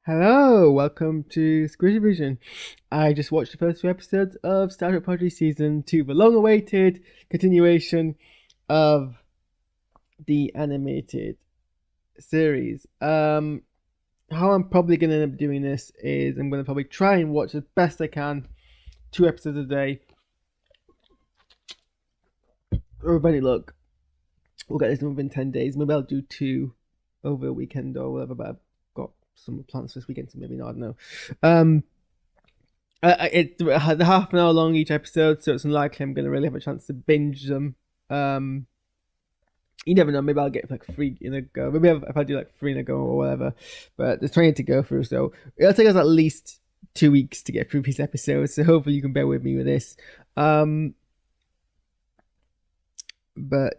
Hello, welcome to Squishy Vision. I just watched the first two episodes of Star Trek Prodigy Season 2, the long-awaited continuation of the animated series. How I'm probably going to end up doing this is I'm going to probably try and watch as best I can 2 episodes a day. Or with any luck, we'll get this done within 10 days. Maybe I'll do 2 over a weekend or whatever, but I've got some plans for this weekend, so maybe not, I don't know. They're half an hour long each episode, so it's unlikely I'm going to really have a chance to binge them. You never know, maybe I'll get like 3 in a go. Maybe if I do like 3 in a go or whatever. But there's 20 to go through, so it'll take us at least 2 weeks to get through these episodes, so hopefully you can bear with me with this. But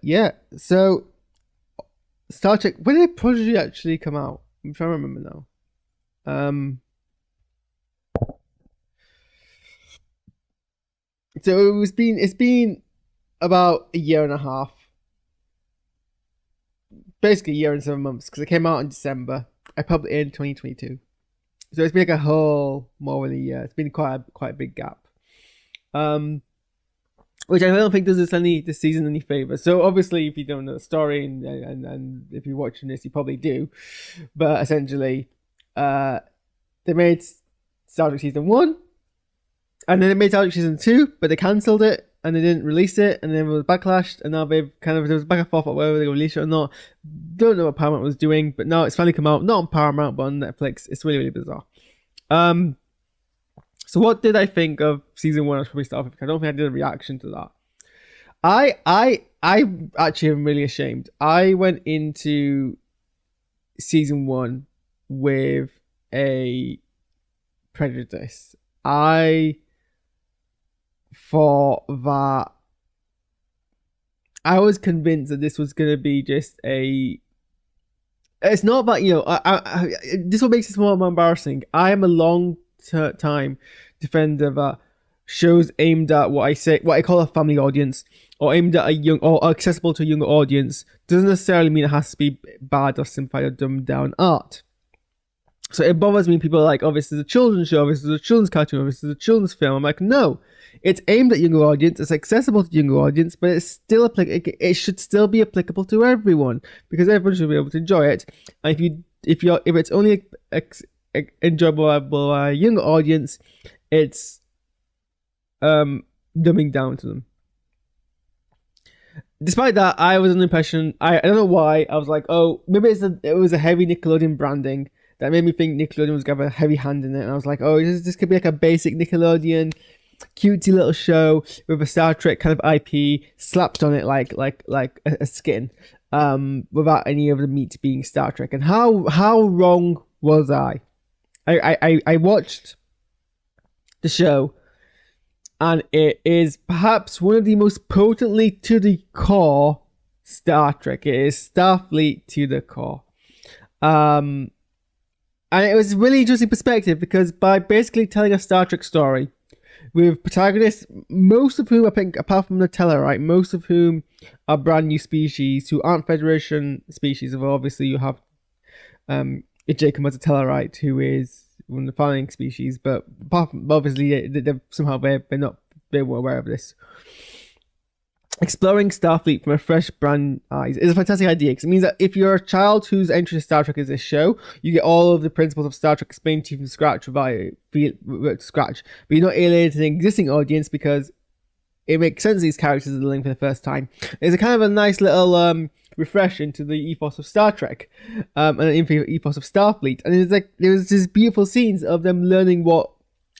yeah, so Star Trek, when did Prodigy actually come out? I'm trying to remember now. So it's been about a year and a half, basically a year and 7 months, because it came out in December. I published it in 2022, so it's been like a whole more than a year. It's been quite a big gap. Which I don't think does this season any favor. So obviously, if you don't know the story and if you're watching this, you probably do. But essentially, they made Star Trek season 1, and then they made Star Trek season 2, but they cancelled it and they didn't release it, and then there was backlash, and now they've there was back and forth about whether they release it or not. Don't know what Paramount was doing, but now it's finally come out, not on Paramount but on Netflix. It's really bizarre. So what did I think of season 1? I should probably start with, because I don't think I did a reaction to that. I actually am really ashamed. I went into season 1 with a prejudice. I thought that I was convinced that this was going to be just a. It's not that, this is what makes it more embarrassing. I am a long time defender that shows aimed at what I call a family audience, or aimed at a young or accessible to a younger audience, doesn't necessarily mean it has to be bad or simplified or dumbed down art. So it bothers me people are like, oh, this is a children's show, this is a children's cartoon, this is a children's film. I'm like, no, it's aimed at younger audience, it's accessible to younger audience, but it's still it should still be applicable to everyone, because everyone should be able to enjoy it. And if it's only enjoyable by a younger audience, it's dumbing down to them. Despite that, I was under the impression, I don't know why, I was like, oh, maybe it was a heavy Nickelodeon branding that made me think Nickelodeon was going to have a heavy hand in it. And I was like, oh, this could be like a basic Nickelodeon cutesy little show with a Star Trek kind of IP slapped on it like a skin, without any of the meat being Star Trek. And how wrong was I? I watched the show, and it is perhaps one of the most potently to the core Star Trek. It is Starfleet to the core. And it was a really interesting perspective, because by basically telling a Star Trek story with protagonists, most of whom, I think, apart from the Tellarite, most of whom are brand new species who aren't Federation species. Although obviously you have Jacob as a Tellarite, who is one of the founding species, but apart from, obviously they're somehow they're not aware of this. Exploring Starfleet from a fresh brand eyes is a fantastic idea, because it means that if you're a child who's interested in Star Trek as this show, you get all of the principles of Star Trek explained to you from scratch but you're not alienating an existing audience, because it makes sense these characters are living for the first time. It's a kind of a nice little refresh into the ethos of Star Trek, and the ethos of Starfleet. And there's these beautiful scenes of them learning what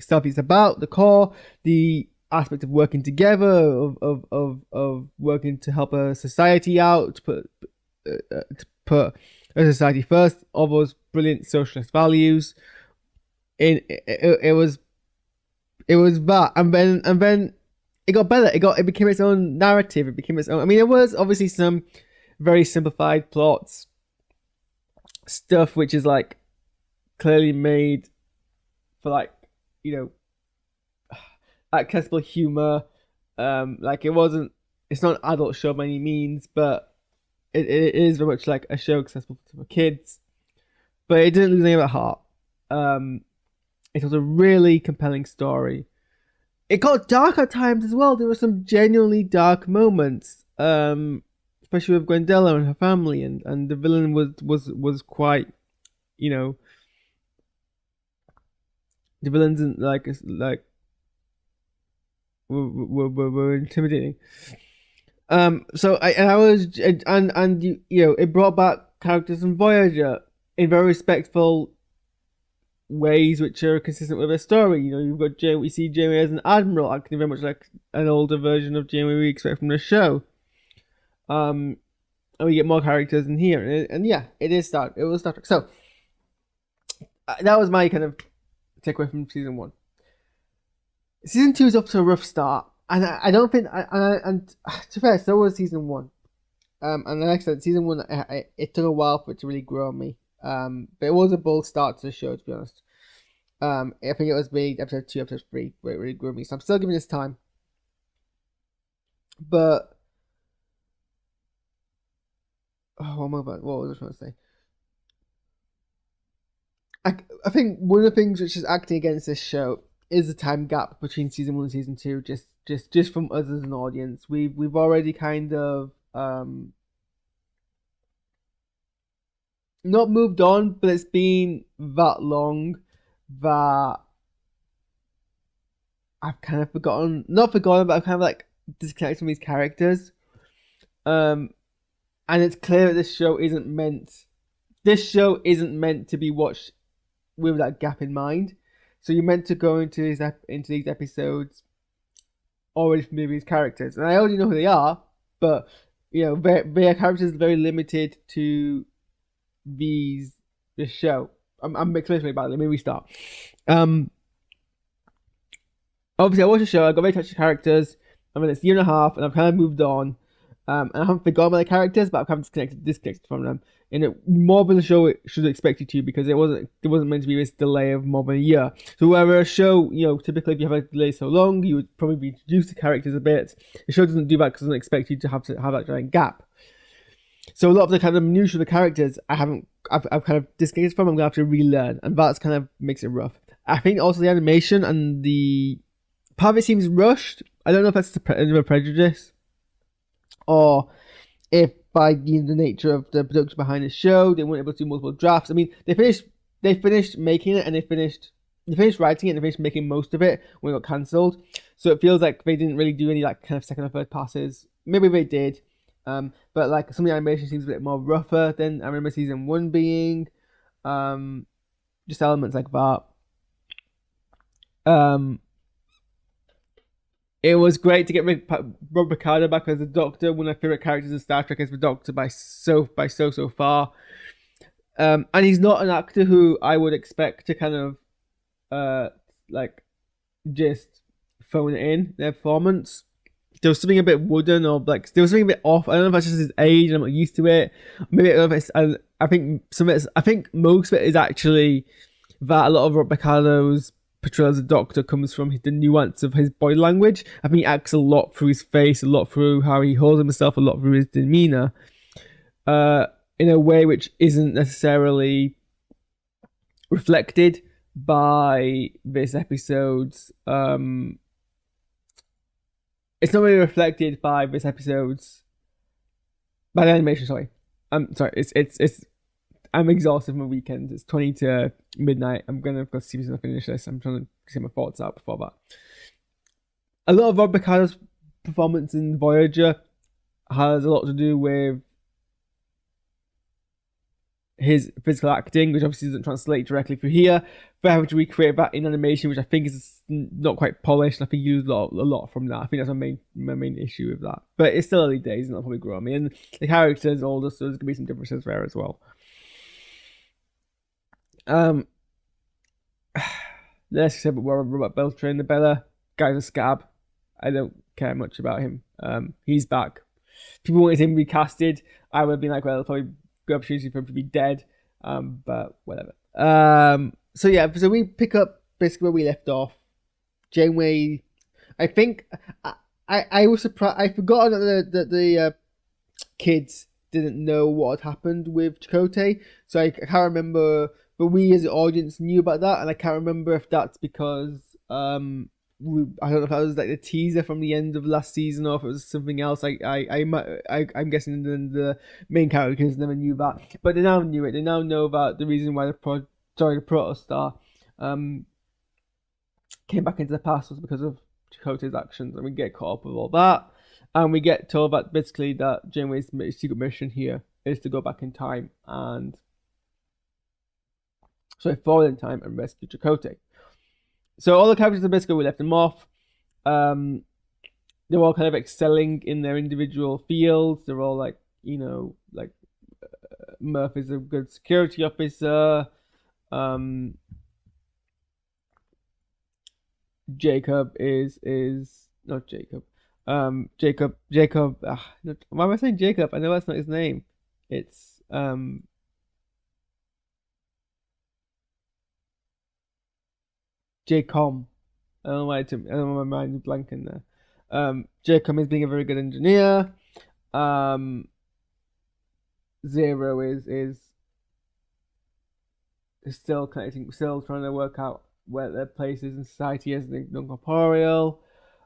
Starfleet's about, the core, the aspect of working together, of working to help a society out, to put a society first, all those brilliant socialist values. It was that, and then it got better. It became its own narrative. It became its own. I mean, there was obviously some very simplified plots, stuff which is like clearly made for, like, accessible humor. Like it's not an adult show by any means, but it is very much like a show accessible for kids. But it didn't lose any of the heart. It was a really compelling story. It got dark at times as well. There were some genuinely dark moments, especially with Gwendella and her family, and the villain was quite, you know, the villains like were intimidating. So I was and you know, it brought back characters from Voyager in very respectful ways which are consistent with her story. You know, you've got Jane. We see Jamie as an admiral, acting very much like an older version of Jamie we expect from the show. And we get more characters in here, and yeah, it was Star Trek. So that was my kind of takeaway from season 1. Season 2 is up to a rough start, and I don't think and to be fair, so was season 1. And like I said, season 1 it took a while for it to really grow on me. But it was a bold start to the show, to be honest. I think it was maybe episode 2, episode 3 where it really grew on me. So I'm still giving this time. But what was I trying to say? I think one of the things which is acting against this show is the time gap between season 1 and season 2. Just from us as an audience, we've already kind of not moved on, but it's been that long that I've kind of not forgotten, but I've kind of like disconnected from these characters. And it's clear that this show isn't meant to be watched with that gap in mind. So you're meant to go into these episodes already familiar with these characters, and I already know who they are, but you know, their characters are very limited to this show. I'm explaining about it. Let me restart. Obviously, I watched the show. I got very attached to characters. I mean, it's a year and a half, and I've kind of moved on. And I haven't forgotten about the characters, but I've kind of disconnected from them. And more than the show it should have expected to, because it wasn't meant to be this delay of more than a year. So wherever a show, you know, typically if you have a delay so long, you would probably be introduced to characters a bit. The show doesn't do that because it doesn't expect you to have that giant gap. So a lot of the kind of minutiae of the characters I've kind of disconnected from. I'm gonna have to relearn, and that's kind of makes it rough. I think also the animation and the part of it seems rushed. I don't know if that's a prejudice, or if by the nature of the production behind the show, they weren't able to do multiple drafts. I mean, they finished making it, and they finished writing it, and they finished making most of it when it got cancelled. So it feels like they didn't really do any like kind of second or third passes. Maybe they did, but like some of the animation seems a bit more rougher than I remember season 1 being. Just elements like that. It was great to get Rob Picardo back as the Doctor. One of my favorite characters in Star Trek is the Doctor by so far. And he's not an actor who I would expect to kind of like just phone it in their performance. There was something a bit wooden, or like there was something a bit off. I don't know if that's just his age and I'm not used to it. Maybe I think most of it is actually that a lot of Rob Picardo's portrayal as a Doctor comes from the nuance of his body language. I think he acts a lot through his face, a lot through how he holds himself, a lot through his demeanor, in a way which isn't necessarily reflected by this episode's. It's not really reflected by this episode's by the animation. Sorry, I'm sorry. It's. I'm exhausted from the weekend. It's 20 to midnight. I'm gonna go see if I finish this. I'm trying to get my thoughts out before that. A lot of Rob Picardo's performance in Voyager has a lot to do with his physical acting, which obviously doesn't translate directly through here. But having to recreate that in animation, which I think is not quite polished, and I think you use a lot from that. I think that's my main issue with that. But it's still early days, and that'll probably grow on me. And the character's older, so there's gonna be some differences there as well. Let's say, but Robert Beltran, the Bella guy's a scab. I don't care much about him. He's back. People wanted him recasted. I would have been like, well, probably good opportunity for him to be dead. But whatever. So yeah, so we pick up basically where we left off. Janeway, I think I was surprised. I forgot that the kids didn't know what had happened with Chakotay. So I can't remember but we as the audience knew about that, and I can't remember if that's because I don't know if that was like the teaser from the end of last season or if it was something else. I'm guessing the main characters never knew that, but they now knew it. They now know about the reason why the Protostar came back into the past was because of Chakotay's actions, and we get caught up with all that, and we get told that basically that Janeway's secret mission here is to go back in time and forward in time and rescue Chakotay. So all the characters are basically we left them off. They're all kind of excelling in their individual fields. They're all like, Murph is a good security officer. Jacob is not Jacob. Jacob. Why am I saying Jacob? I know that's not his name. It's Jacom. I don't know why my mind is blanking there. Jacom is being a very good engineer. Zero is still connecting, still trying to work out where their place is in society as the non-corporeal.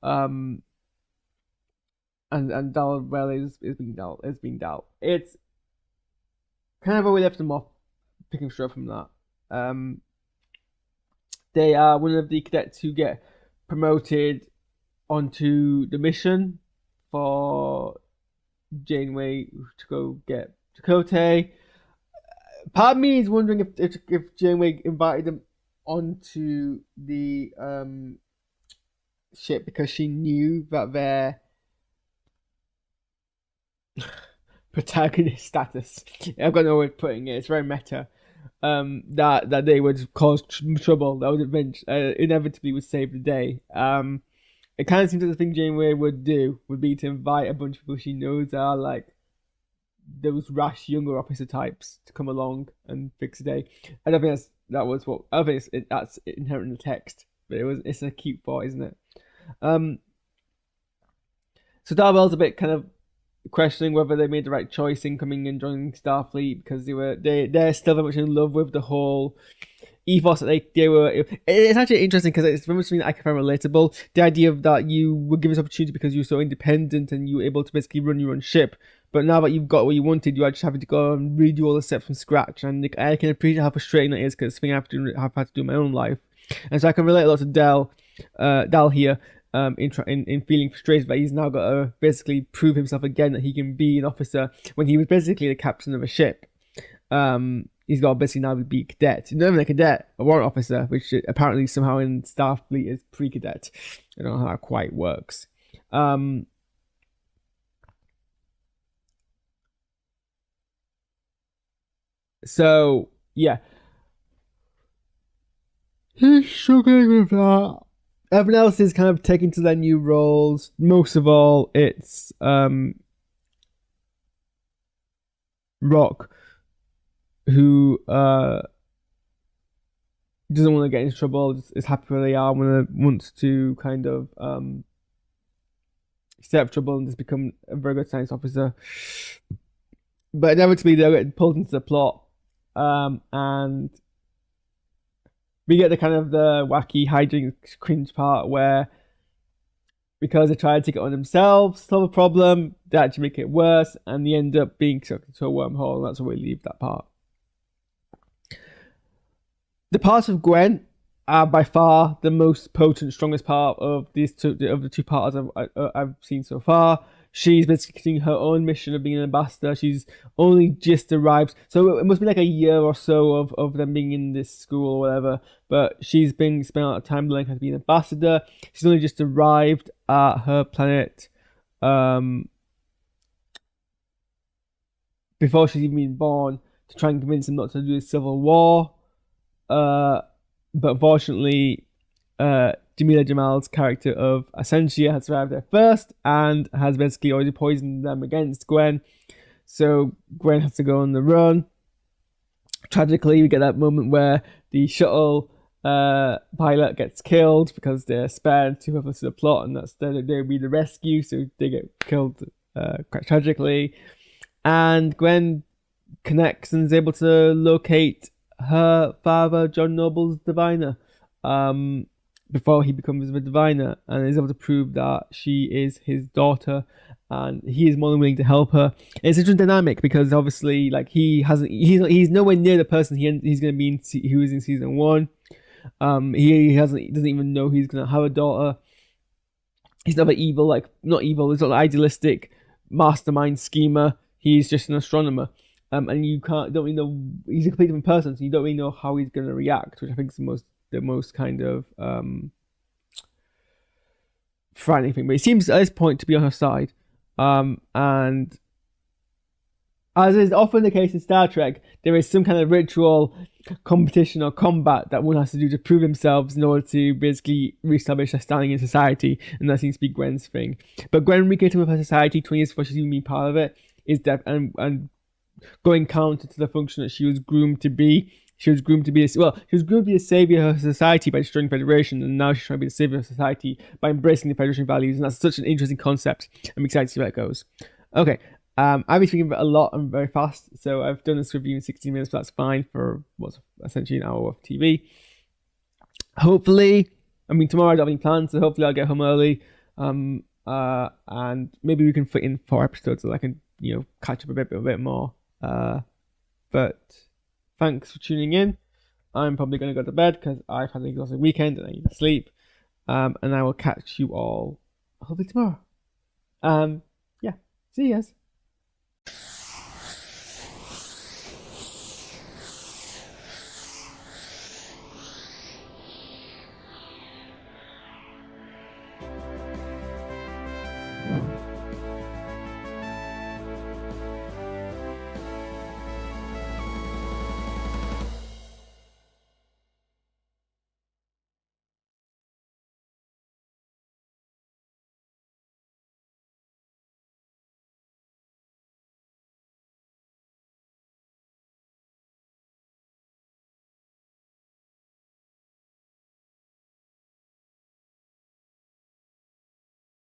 And Dal is being Dal. It's kind of where we left them off, picking straight from that. They are one of the cadets who get promoted onto the mission for Janeway to go get Chakotay. Part of me is wondering if Janeway invited them onto the ship because she knew that their protagonist status, I've got no way of putting it, it's very meta, that they would cause trouble, that would inevitably would save the day. It kind of seems like the thing Janeway would do would be to invite a bunch of people she knows are like those rash younger officer types to come along and fix the day. I don't think that's inherent in the text, but it's a cute thought, isn't it? So Darwell's a bit kind of questioning whether they made the right choice in coming and joining Starfleet because they're still very much in love with the whole ethos that they were. It's actually interesting because it's very much something that I can find relatable. The idea of that you were given this opportunity because you were so independent and you were able to basically run your own ship, but now that you've got what you wanted, you are just having to go and redo all the steps from scratch. And I can appreciate how frustrating that is because it's something I've had to do in my own life, and so I can relate a lot to Dal here. In feeling frustrated that he's now got to basically prove himself again that he can be an officer when he was basically the captain of a ship. He's got to basically now be a cadet. Not even a cadet, a warrant officer, which apparently somehow in Starfleet is pre-cadet. I don't know how that quite works. So yeah, he's struggling with that. Everyone else is kind of taking to their new roles. Most of all, it's Rock, who doesn't want to get into trouble, is happy where they are, wants to kind of stay out of trouble and just become a very good science officer. But inevitably, they're getting pulled into the plot, and we get the kind of the wacky hijinks cringe part where, because they try to take it on themselves, solve a problem, they actually make it worse, and they end up being sucked into a wormhole, and that's where we leave that part. The parts of Gwen are by far the most potent, strongest part of the two parts I've seen so far. She's basically continuing her own mission of being an ambassador. She's only just arrived, so it must be like a year or so of them being in this school or whatever. But she's been spent a lot of time learning how to be an ambassador. She's only just arrived at her planet before she's even been born to try and convince them not to do a civil war. But unfortunately, Jamila Jamal's character of Ascensia has arrived there first and has basically already poisoned them against Gwen. So Gwen has to go on the run. Tragically, we get that moment where the shuttle pilot gets killed because they're spared too much to the plot, and that's they'll be the rescue, so they get killed quite tragically. And Gwen connects and is able to locate her father, John Noble's diviner, um, before he becomes a diviner, and is able to prove that she is his daughter, and he is more than willing to help her. It's such a dynamic because obviously, like he's nowhere near the person he's going to be he was in season one. He doesn't even know he's going to have a daughter. He's never evil, like not evil. He's not an idealistic mastermind schemer. He's just an astronomer. And you don't really know, he's a completely different person, so you don't really know how he's going to react, which I think is the most kind of frightening thing. But he seems at this point to be on her side, and as is often the case in Star Trek, there is some kind of ritual, competition, or combat that one has to do to prove themselves in order to basically reestablish their standing in society, and that seems to be Gwen's thing. But Gwen reconnecting with her society 20 years before she's even been part of it is and going counter to the function that she was groomed to be. She was groomed to be a savior of her society by destroying the Federation, and now she's trying to be the savior of society by embracing the Federation values, and that's such an interesting concept. I'm excited to see where it goes. Okay, I've been speaking about a lot and very fast, so I've done this review in 16 minutes, but that's fine for what's essentially an hour of TV. Hopefully, tomorrow I don't have any plans, so hopefully I'll get home early, and maybe we can fit in 4 episodes so I can, catch up a bit more. But thanks for tuning in. I'm probably going to go to bed because I've had an exhausting weekend and I need to sleep. And I will catch you all hopefully tomorrow. Yeah, see you guys.